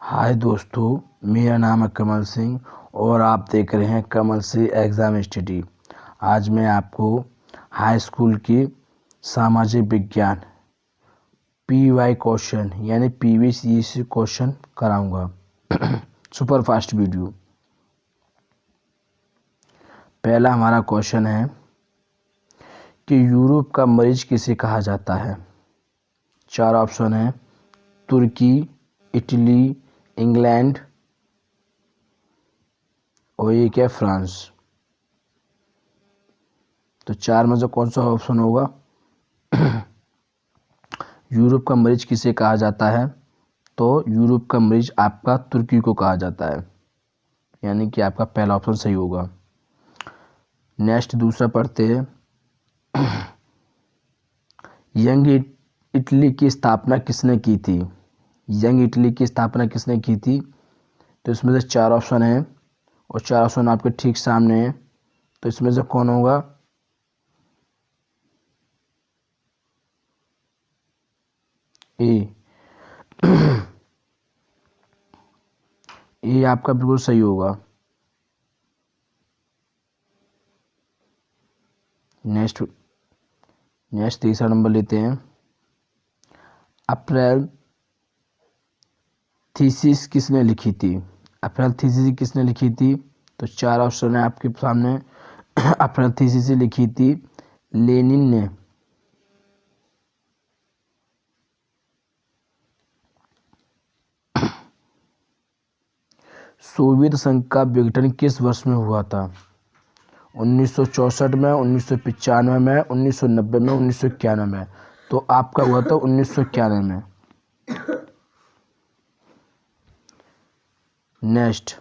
हाय दोस्तों, मेरा नाम है कमल सिंह और आप देख रहे हैं कमल सिंह एग्ज़ाम स्टडी। आज मैं आपको हाई स्कूल की सामाजिक विज्ञान पीवाई क्वेश्चन यानी पीवीसीसी क्वेश्चन कराऊंगा। Super fast video. पहला हमारा क्वेश्चन है कि यूरोप का मरीज किसे कहा जाता है। चार ऑप्शन है: तुर्की, इटली, इंग्लैंड और एक है फ्रांस। तो चार में से कौन सा ऑप्शन होगा? यूरोप का मरीज किसे कहा जाता है? तो यूरोप का मरीज आपका तुर्की को कहा जाता है, यानी कि आपका पहला ऑप्शन सही होगा। नेक्स्ट दूसरा पढ़ते हैं। यंग इटली की स्थापना किसने की थी? यंग इटली की स्थापना किसने की थी? तो इसमें से चार ऑप्शन है और चार ऑप्शन आपके ठीक सामने है। तो इसमें से कौन होगा? ए ये आपका बिल्कुल सही होगा। नेक्स्ट तीसरा नंबर लेते हैं। अप्रैल थीसिस किसने लिखी थी? अप्रैल थीसिस किसने लिखी थी? तो चार ऑप्शन है आपके सामने। अप्रैल थीसिस लिखी थी लेनिन ने। सोवियत संघ का विघटन किस वर्ष में हुआ था? 1964 में, 1995 में, 1990 में, 1991 में। तो आपका हुआ था 1991 में। नेक्स्ट,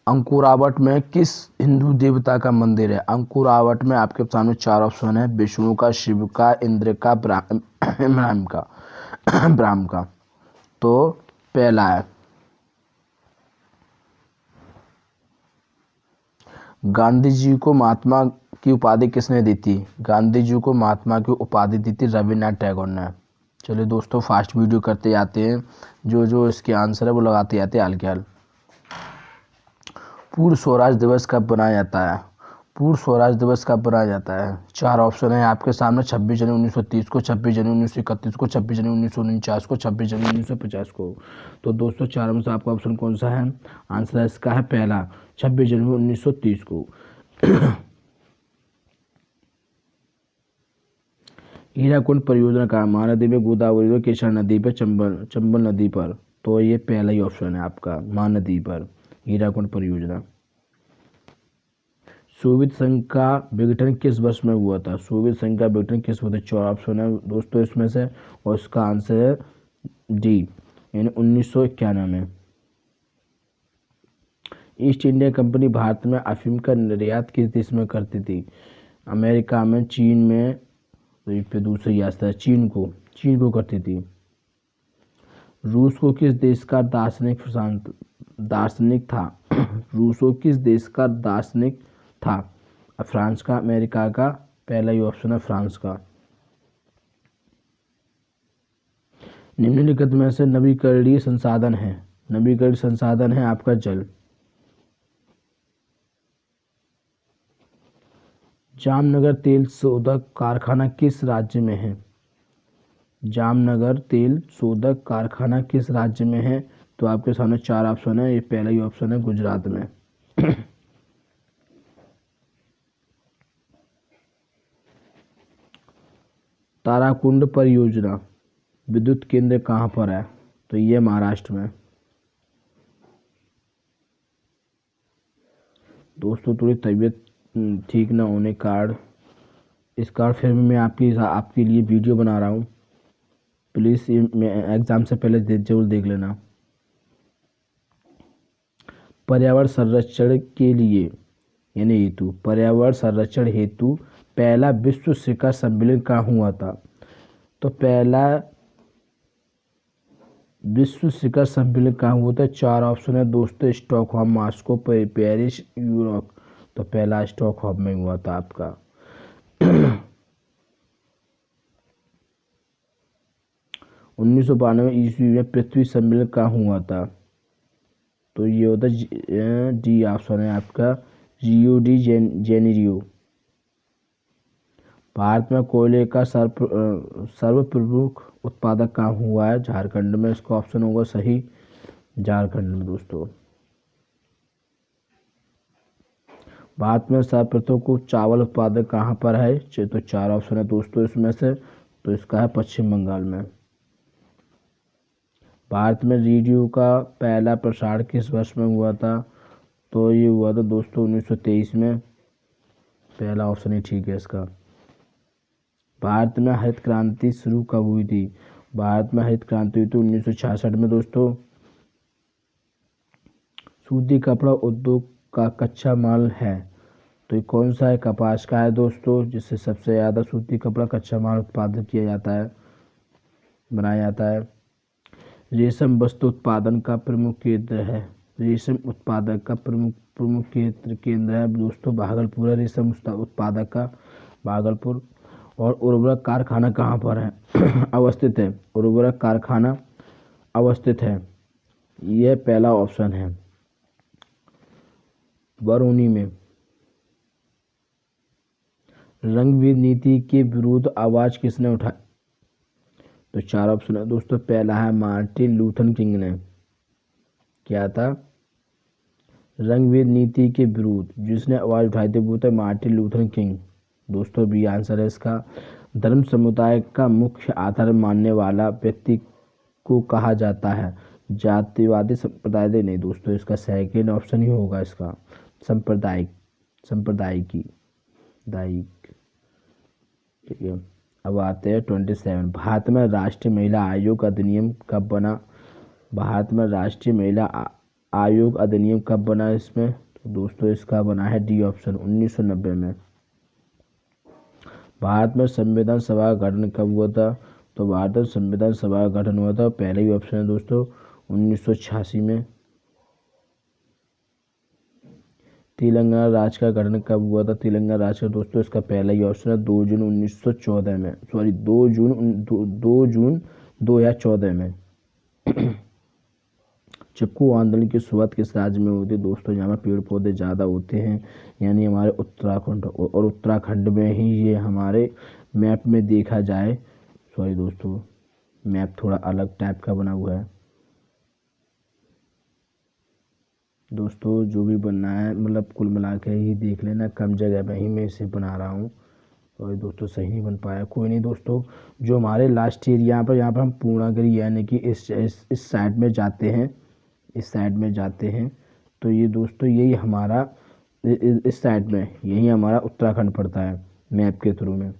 अंकुरावट में किस हिंदू देवता का मंदिर है? अंकुरावट में आपके सामने चार ऑप्शन है: विष्णु का, शिव का, इंद्र का, ब्राह्म का। ब्राह्म का। तो पहला है। गांधी जी को महात्मा की उपाधि किसने दी थी? गांधी जी को महात्मा की उपाधि दी थी रविन्द्रनाथ टैगोर ने। चलिए दोस्तों, फास्ट वीडियो करते जाते हैं, जो जो इसके आंसर है वो लगाते जाते हैं हाल के हाल। पूर्ण स्वराज दिवस कब बनाया जाता है? पूर्ण स्वराज दिवस कब बनाया जाता है? चार ऑप्शन है आपके सामने: 26 जनवरी 1930 को, 26 जनवरी 1931 को, 26 जनवरी 1949 को, 26 जनवरी 1950 को। तो दोस्तों चार में से आपका ऑप्शन कौन सा है? आंसर इसका है पहला, 26 जनवरी 1930 को। हीराकुंड परियोजना का महानदी में, गोदावरी में, केशर नदी पर, चंबल नदी पर। तो ये पहला ही ऑप्शन है आपका, महानदी पर हीराकुंड परियोजना। सोवियत संघ का विघटन किस वर्ष में हुआ था? सोवियत संघ का विघटन किस वर्ष? चार ऑप्शन है दोस्तों इसमें से, और इसका आंसर है डी, यानी 1991 में। ईस्ट इंडिया कंपनी भारत में अफीम का निर्यात किस देश में करती थी? अमेरिका में, चीन में। तो इस पे दूसरी यात्रा चीन को करती थी। रूस को किस देश का दार्शनिक था? रूस को किस देश का दार्शनिक था? फ्रांस का, अमेरिका का? पहला ही ऑप्शन है फ्रांस का। निम्नलिखित में से नवीकरणीय संसाधन है आपका जल। जामनगर तेल शोधक कारखाना किस राज्य में है? जामनगर तेल शोधक कारखाना किस राज्य में है? तो आपके सामने चार ऑप्शन है, ये पहला ही ऑप्शन है गुजरात में। ताराकुंड परियोजना विद्युत केंद्र कहाँ पर है? तो ये महाराष्ट्र में। दोस्तों थोड़ी तबीयत ठीक ना होने के कारण इस कारण फिर भी मैं आपके लिए वीडियो बना रहा हूँ। प्लीज़ एग्ज़ाम से पहले जरूर देख लेना। पर्यावरण संरक्षण के लिए यानी हेतु, पर्यावरण संरक्षण हेतु पहला विश्व शिखर सम्मेलन कहाँ हुआ था? तो पहला विश्व शिखर सम्मेलन कहाँ हुआ था? चार ऑप्शन है दोस्तों: स्टॉकहोम, मॉस्को, पेरिस, न्यूयॉर्क। तो पहला स्टॉकहोम में हुआ था आपका। 1992 ईस्वी में पृथ्वी सम्मेलन कहाँ हुआ था? तो ये होता डी ऑप्शन है आपका, रियो डी जेनेरियो। भारत में कोयले का सर्वप्रमुख उत्पादक कहाँ हुआ है? झारखंड में। इसका ऑप्शन होगा सही, झारखंड में दोस्तों। भारत में सर्वप्रथम को चावल उत्पादक कहाँ पर है? तो 4 ऑप्शन है दोस्तों इसमें से, तो इसका है पश्चिम बंगाल में। भारत में रेडियो का पहला प्रसारण किस वर्ष में हुआ था? तो ये हुआ था दोस्तों 1923 में। पहला ऑप्शन ही ठीक है इसका। भारत में हरित क्रांति शुरू कब हुई थी? भारत में हरित क्रांति हुई थी 1966 में दोस्तों। सूती कपड़ा उद्योग का कच्चा माल है, तो ये कौन सा है? कपास का है दोस्तों, जिससे सबसे ज़्यादा सूती कपड़ा कच्चा माल उत्पादन किया जाता है, बनाया जाता है। रेशम वस्त्र उत्पादन का प्रमुख केंद्र है। रेशम उत्पादक का प्रमुख केंद्र है दोस्तों भागलपुर है। रेशम उत्पादक का भागलपुर। और उर्वरक कारखाना कहाँ पर है? अवस्थित है। उर्वरक कारखाना अवस्थित है, यह पहला ऑप्शन है, बरौनी में। रंग-भेद नीति के विरुद्ध आवाज किसने उठाई? तो 4 ऑप्शन है दोस्तों। पहला है मार्टिन लूथर किंग ने। क्या था? रंग-भेद नीति के विरुद्ध जिसने आवाज उठाई थी वो था मार्टिन लूथर किंग दोस्तों। बी आंसर है इसका। धर्म समुदाय का मुख्य आधार मानने वाला व्यक्ति को कहा जाता है? जातिवादी संप्रदाय नहीं दोस्तों, इसका सेकंड ऑप्शन ही होगा इसका, सांप्रदायिक। ठीक है, अब आते हैं 27। भारत में राष्ट्रीय महिला आयोग अधिनियम कब बना? भारत में राष्ट्रीय महिला आयोग अधिनियम कब बना? इसमें तो दोस्तों इसका बना है डी ऑप्शन, 1990 में। भारत में संविधान सभा का गठन कब हुआ था? तो भारत में संविधान सभा का गठन हुआ था, पहले ही ऑप्शन है दोस्तों, 1986 में। तेलंगाना राज्य का गठन कब हुआ था? तेलंगाना राज्य का दोस्तों इसका पहला ही ऑप्शन है, 2 जून 1914 में। सॉरी 2 जून 2014 में। चिपकू आंदोलन की शुरुआत किस राज्य में होती है? दोस्तों यहाँ पर पेड़ पौधे ज़्यादा होते हैं, यानी हमारे उत्तराखंड, और उत्तराखंड में ही ये हमारे मैप में देखा जाए। सॉरी दोस्तों, मैप थोड़ा अलग टाइप का बना हुआ है दोस्तों। जो भी बनना है मतलब कुल मिला के ही देख लेना, कम जगह में ही मैं इसे बना रहा हूँ। और दोस्तों सही नहीं बन पाया, कोई नहीं दोस्तों। जो हमारे लास्ट ईयर यहाँ पर हम पूर्णागिरी यानी कि इस साइड में जाते हैं, इस साइड में जाते हैं, तो ये दोस्तों यही हमारा इस साइड में यही हमारा उत्तराखंड पड़ता है मैप के थ्रू में।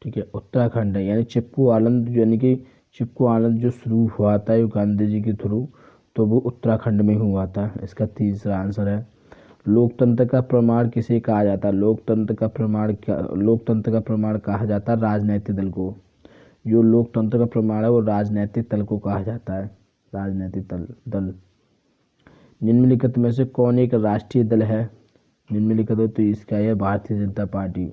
ठीक है, उत्तराखंड है, यानी चिपकू आनंद यानी कि चिपकू आनंद जो शुरू हुआ था ये गांधी जी के थ्रू, तो वो उत्तराखंड में हुआ था। इसका तीसरा आंसर है। लोकतंत्र का प्रमाण किसे कहा जाता है? लोकतंत्र का प्रमाण कहा जाता है राजनीतिक दल को। जो लोकतंत्र का प्रमाण है वो राजनीतिक दल को कहा जाता है, राजनीतिक दल। निम्नलिखित में से कौन एक राष्ट्रीय दल है? निम्नलिखित है तो इसका है भारतीय जनता पार्टी।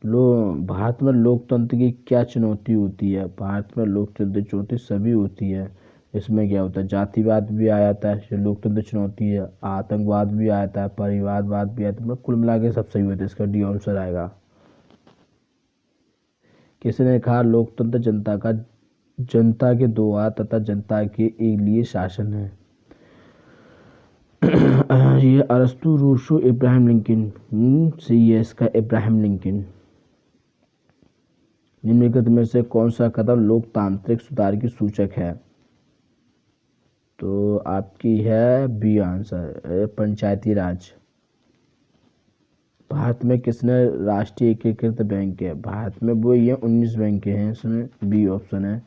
भारत में लोकतंत्र की क्या चुनौती होती है? भारत में लोकतंत्र की चुनौती सभी होती है। इसमें क्या होता है? जातिवाद भी आ जाता है, जो लोकतंत्र चुनौती है। आतंकवाद भी आ जाता है, परिवारवाद भी आता है। मतलब कुल मिला के सब सही होता है, इसका डी आंसर आएगा। किसने कहा लोकतंत्र जनता के द्वारा तथा जनता के लिए शासन है? ये अरस्तु, रूसो, इब्राहिम लिंकन। सही है इसका, इब्राहिम लिंकन। निम्नलिखित में से कौन सा कदम लोकतांत्रिक सुधार की सूचक है? तो आपकी है बी आंसर, पंचायती राज। भारत में किसने राष्ट्रीय एकीकृत बैंक है? भारत में वो ये 19 बैंक हैं, इसमें बी ऑप्शन है।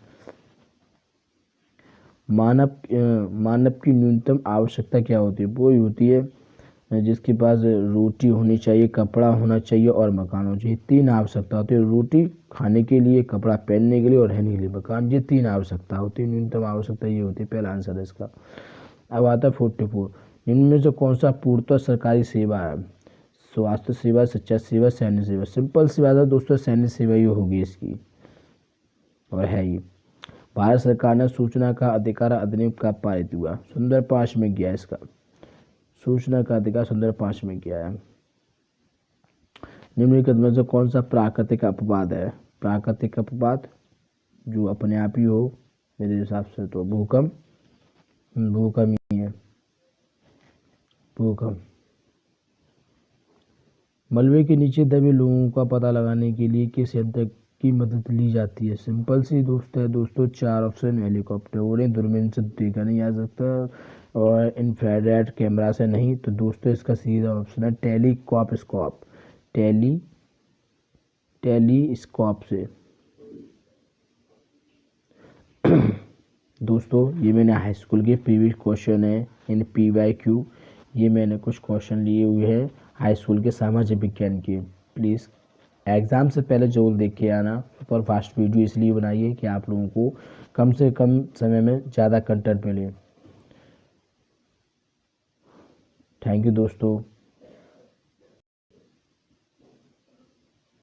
मानव की न्यूनतम आवश्यकता क्या होती है? वो होती है जिसके पास रोटी होनी चाहिए, कपड़ा होना चाहिए और मकान होना चाहिए। 3 आवश्यकता होती है, रोटी खाने के लिए, कपड़ा पहनने के लिए और रहने के लिए मकान। ये 3 आवश्यकता होती है, न्यूनतम आवश्यकता ये होती है। पहला आंसर है इसका। अब आता है 44। इनमें से कौन सा पूर्णतः सरकारी सेवा है? स्वास्थ्य सेवा, शिक्षा सेवा, सैन्य सेवा। सिंपल सी बात है दोस्तों, सैन्य सेवा ही होगी इसकी, और है ये। भारत सरकार ने सूचना का अधिकार अधिनियम कब पारित हुआ? सुंदर 5 में किया इसका। सूचना का अधिकार सुंदर 5 में किया है। निम्नलिखित में से कौन सा प्राकृतिक अपवाद है? प्राकृतिक अपवाद जो अपने आप ही हो, मेरे हिसाब से तो भूकंप ही है, भूकंप। मलबे के नीचे दबे लोगों का पता लगाने के लिए किस यंत्र की मदद ली जाती है? सिंपल सी दोस्तों 4 ऑप्शन। हेलीकॉप्टर, उन्हें दूरबीन से देखा नहीं जा सकता और इंफ्रारेड कैमरा से नहीं, तो दोस्तों इसका सीधा ऑप्शन है टेलीस्कोप। टेलीस्कोप से। दोस्तों ये मैंने हाई स्कूल के प्रीवियस क्वेश्चन है इन PYQ, ये मैंने कुछ क्वेश्चन लिए हुए हैं हाई स्कूल के सामाजिक विज्ञान के। प्लीज़ एग्ज़ाम से पहले जरूर देख के आना। सुपर फास्ट वीडियो इसलिए बनाइए कि आप लोगों को कम से कम समय में ज़्यादा कंटेंट मिले। थैंक यू दोस्तों।